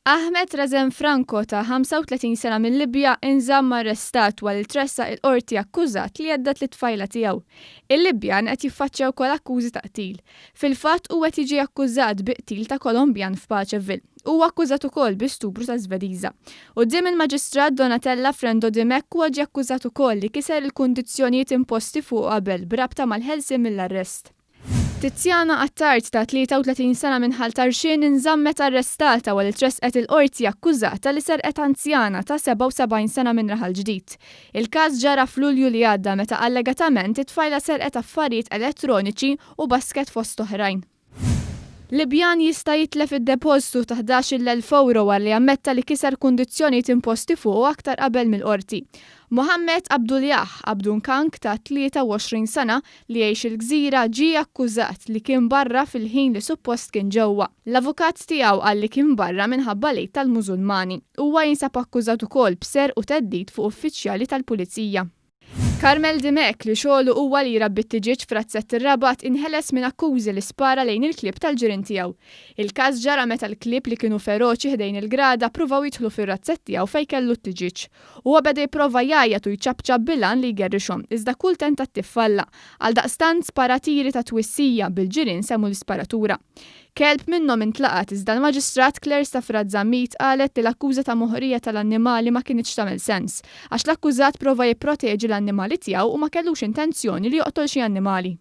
Ahmed Razen Franco ta' 35 sena minn Libja inżamm arrestat wara li tressa il-qorti akkużat li għedda tfajla tiegħu. Il-Libjan qed jiffaċċja wkoll akkużi ta' qtil. Fil-fatt huwa qed jiġi akkużat bi qtil ta' Kolombjan f'Paċeville. Huwa akkużat ukoll bi stupru ta' Żvediża. Quddiem il-Maġistrat Donatella Frendo Di Mecco ġie akkużat ukoll li kiser il-kundizzjonijiet imposti fuq qabel b'rabta mal-ħelsien mill-arrest. Tiziana Attard ta' 33 sena minn Ħaltarxien inżammet arrestata wara li tresqet il-qorti akkużata li serqet anzjana ta' 77 sena minn Raħal Ġdid. Il-każ ġara f'Lulju li għadda meta allegatament it-tfajla serqet affarijiet elettroniċi u basket fost oħrajn. Libjan jista' jitlef id-depożitu ta' 11,000 euro wara li ammetta li kiser kundizzjonijiet imposti fuq aktar qabel mill-qorti. Mohammed Abduljah Abdunkank ta' 23 sena li jgħix il-Gżira ġie akkużat li kien barra fil-ħin li suppost kien ġewwa. L-avukat tiegħu qal li kien barra minħabba lejl tal-Mużulmani. Huwa jinsab akkużat ukoll b'ser u teddid fuq uffiċjali tal-Pulizija. Carmel Dimek li xogħlu huwa li jrabbi t-tiġiġ f'Razzett ir-Rabat inħeles minn akkużi li spara lejn il-klieb tal-ġirien tiegħu. Il-każ ġara meta l-klieb li kienu feroċi ħdejn il-grada pruvaw jidħlu fir-razzett tiegħu fejn kellu t-tiġiġ. Huwa beda jipprova jgħajjat u jċabċab bilan li jgerrixhom, iżda kull tentattiv falla. Għaldaqstant spara tiri ta' twissija bil-ġirien semmu l-isparatura. Kelb minnhom intlaqat iżda l-Maġistrat Claire Safrad Zammit qalet li l-akkuża ta' moħrija tal-annimali ma kienx tagħmel sens, għax l-akkużat prova jipproteġi l-annimali tiegħu u ma kellux intenzjoni li joqtol xi annimali.